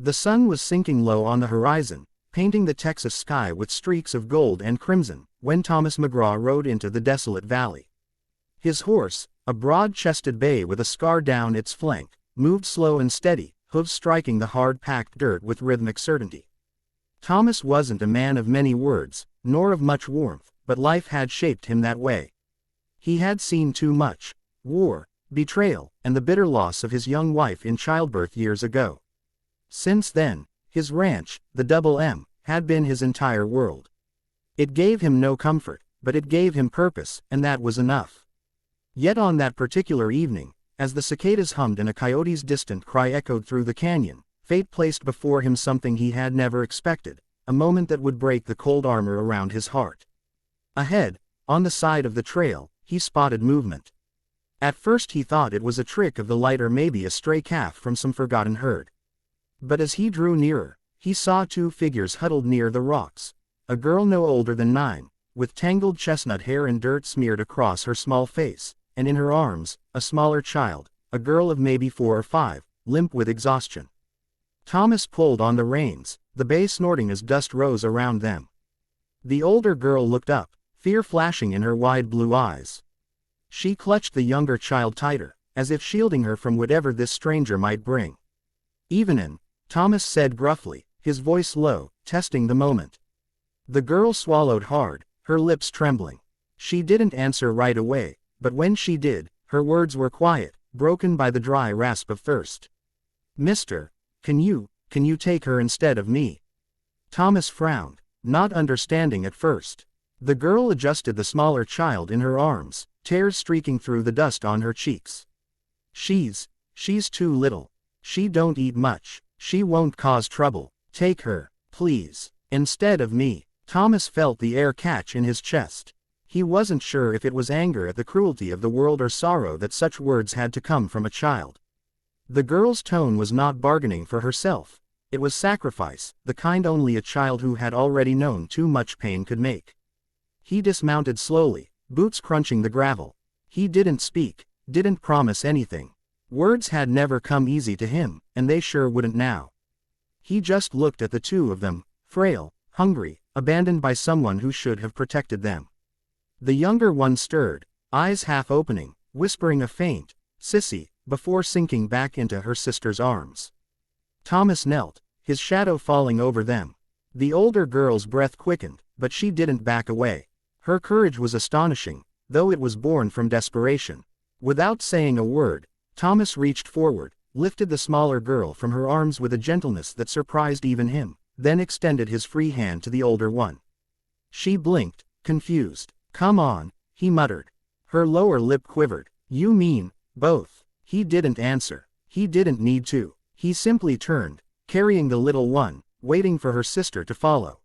The sun was sinking low on the horizon, painting the Texas sky with streaks of gold and crimson, when Thomas McGraw rode into the desolate valley. His horse, a broad-chested bay with a scar down its flank, moved slow and steady, hooves striking the hard-packed dirt with rhythmic certainty. Thomas wasn't a man of many words, nor of much warmth, but life had shaped him that way. He had seen too much: war, betrayal, and the bitter loss of his young wife in childbirth years ago. Since then, his ranch, the Double M, had been his entire world. It gave him no comfort, but it gave him purpose, and that was enough. Yet on that particular evening, as the cicadas hummed and a coyote's distant cry echoed through the canyon, fate placed before him something he had never expected, a moment that would break the cold armor around his heart. Ahead, on the side of the trail, he spotted movement. At first he thought it was a trick of the light or maybe a stray calf from some forgotten herd. But as he drew nearer, he saw two figures huddled near the rocks. A girl no older than 9, with tangled chestnut hair and dirt smeared across her small face, and in her arms, a smaller child, a girl of maybe 4 or 5, limp with exhaustion. Thomas pulled on the reins, the bay snorting as dust rose around them. The older girl looked up, fear flashing in her wide blue eyes. She clutched the younger child tighter, as if shielding her from whatever this stranger might bring. "Evenin'," Thomas said gruffly, his voice low, testing the moment. The girl swallowed hard, her lips trembling. She didn't answer right away, but when she did, her words were quiet, broken by the dry rasp of thirst. "Mister, can you take her instead of me?" Thomas frowned, not understanding at first. The girl adjusted the smaller child in her arms, tears streaking through the dust on her cheeks. She's too little. She don't eat much. She won't cause trouble. Take her, please, instead of me." Thomas felt the air catch in his chest. He wasn't sure if it was anger at the cruelty of the world or sorrow that such words had to come from a child. The girl's tone was not bargaining for herself. It was sacrifice, the kind only a child who had already known too much pain could make. He dismounted slowly, boots crunching the gravel. He didn't speak, didn't promise anything. Words had never come easy to him, and they sure wouldn't now. He just looked at the two of them, frail, hungry, abandoned by someone who should have protected them. The younger one stirred, eyes half opening, whispering a faint, "Sissy," before sinking back into her sister's arms. Thomas knelt, his shadow falling over them. The older girl's breath quickened, but she didn't back away. Her courage was astonishing, though it was born from desperation. Without saying a word, Thomas reached forward, lifted the smaller girl from her arms with a gentleness that surprised even him, then extended his free hand to the older one. She blinked, confused. "Come on," he muttered. Her lower lip quivered. "You mean, both?" He didn't answer. He didn't need to. He simply turned, carrying the little one, waiting for her sister to follow.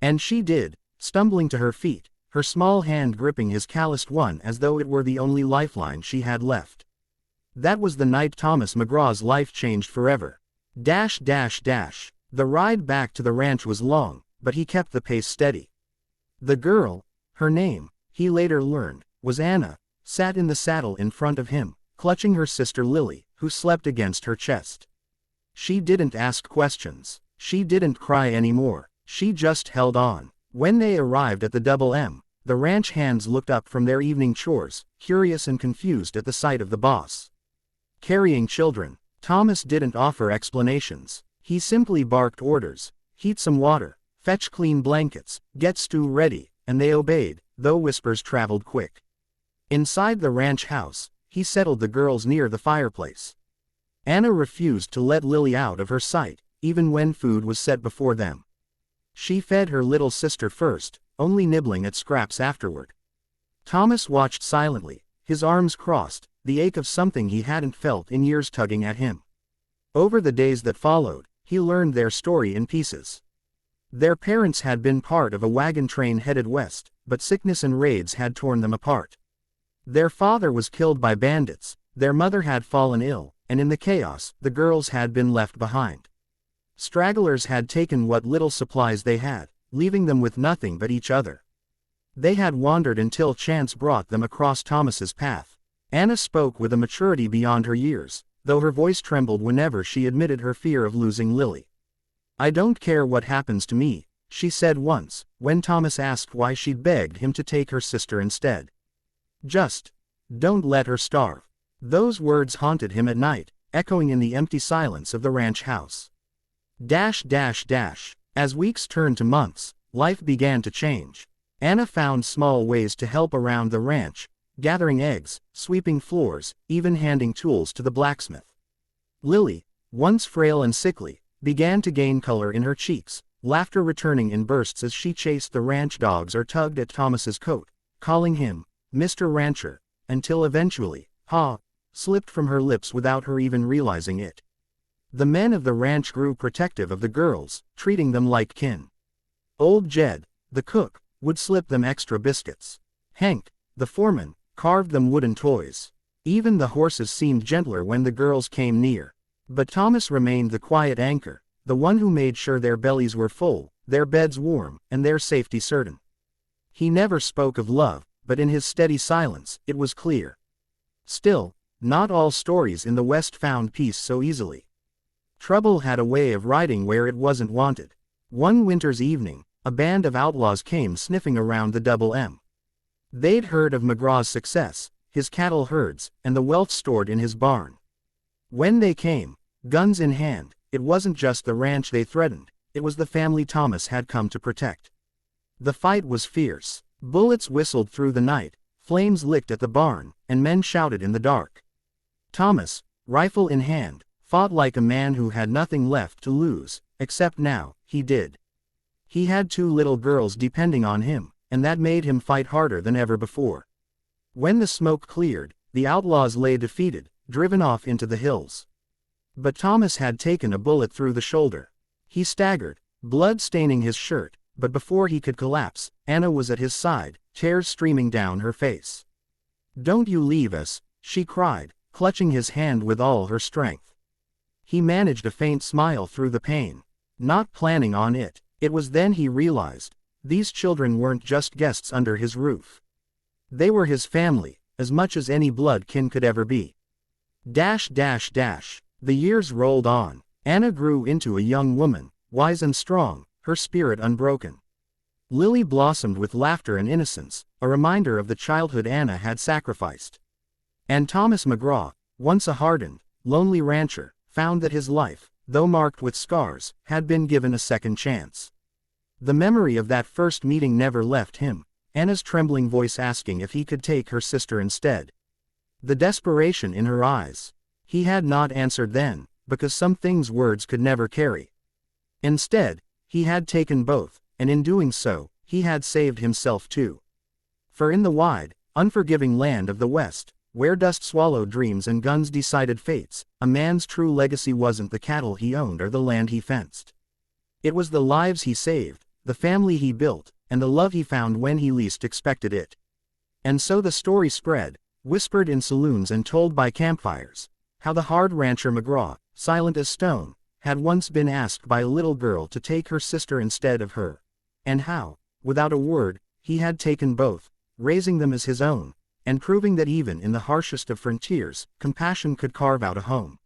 And she did, stumbling to her feet, her small hand gripping his calloused one as though it were the only lifeline she had left. That was the night Thomas McGraw's life changed forever. Dash. The ride back to the ranch was long, but he kept the pace steady. The girl, her name, he later learned, was Anna, sat in the saddle in front of him, clutching her sister Lily, who slept against her chest. She didn't ask questions. She didn't cry anymore. She just held on. When they arrived at the Double M, the ranch hands looked up from their evening chores, curious and confused at the sight of the boss. Carrying children. Thomas didn't offer explanations. He simply barked orders: "Heat some water, fetch clean blankets, get stew ready," and they obeyed, though whispers traveled quick. Inside the ranch house, he settled the girls near the fireplace. Anna refused to let Lily out of her sight, even when food was set before them. She fed her little sister first, only nibbling at scraps afterward. Thomas watched silently, his arms crossed, the ache of something he hadn't felt in years tugging at him. Over the days that followed, he learned their story in pieces. Their parents had been part of a wagon train headed west, but sickness and raids had torn them apart. Their father was killed by bandits, their mother had fallen ill, and in the chaos, the girls had been left behind. Stragglers had taken what little supplies they had, leaving them with nothing but each other. They had wandered until chance brought them across Thomas's path. Anna spoke with a maturity beyond her years, though her voice trembled whenever she admitted her fear of losing Lily. "I don't care what happens to me," she said once, when Thomas asked why she'd begged him to take her sister instead. "Just don't let her starve." Those words haunted him at night, echoing in the empty silence of the ranch house. As weeks turned to months, life began to change. Anna found small ways to help around the ranch, gathering eggs, sweeping floors, even handing tools to the blacksmith. Lily, once frail and sickly, began to gain color in her cheeks, laughter returning in bursts as she chased the ranch dogs or tugged at Thomas's coat, calling him Mr. Rancher, until eventually, "Ha," slipped from her lips without her even realizing it. The men of the ranch grew protective of the girls, treating them like kin. Old Jed, the cook, would slip them extra biscuits. Hank, the foreman, carved them wooden toys. Even the horses seemed gentler when the girls came near. But Thomas remained the quiet anchor, the one who made sure their bellies were full, their beds warm, and their safety certain. He never spoke of love, but in his steady silence, it was clear. Still, not all stories in the West found peace so easily. Trouble had a way of riding where it wasn't wanted. One winter's evening, a band of outlaws came sniffing around the Double M. They'd heard of McGraw's success, his cattle herds, and the wealth stored in his barn. When they came, guns in hand, it wasn't just the ranch they threatened, it was the family Thomas had come to protect. The fight was fierce. Bullets whistled through the night, flames licked at the barn, and men shouted in the dark. Thomas, rifle in hand, fought like a man who had nothing left to lose, except now, he did. He had 2 little girls depending on him, and that made him fight harder than ever before. When the smoke cleared, the outlaws lay defeated, driven off into the hills. But Thomas had taken a bullet through the shoulder. He staggered, blood staining his shirt, but before he could collapse, Anna was at his side, tears streaming down her face. "Don't you leave us," she cried, clutching his hand with all her strength. He managed a faint smile through the pain. Not planning on it, it was then he realized, these children weren't just guests under his roof. They were his family, as much as any blood kin could ever be. The years rolled on. Anna grew into a young woman, wise and strong, her spirit unbroken. Lily blossomed with laughter and innocence, a reminder of the childhood Anna had sacrificed. And Thomas McGraw, once a hardened, lonely rancher, found that his life, though marked with scars, had been given a second chance. The memory of that first meeting never left him, Anna's trembling voice asking if he could take her sister instead. The desperation in her eyes. He had not answered then, because some things words could never carry. Instead, he had taken both, and in doing so, he had saved himself too. For in the wide, unforgiving land of the West, where dust swallowed dreams and guns decided fates, a man's true legacy wasn't the cattle he owned or the land he fenced. It was the lives he saved, the family he built, and the love he found when he least expected it. And so the story spread, whispered in saloons and told by campfires, how the hard rancher McGraw, silent as stone, had once been asked by a little girl to take her sister instead of her, and how, without a word, he had taken both, raising them as his own, and proving that even in the harshest of frontiers, compassion could carve out a home.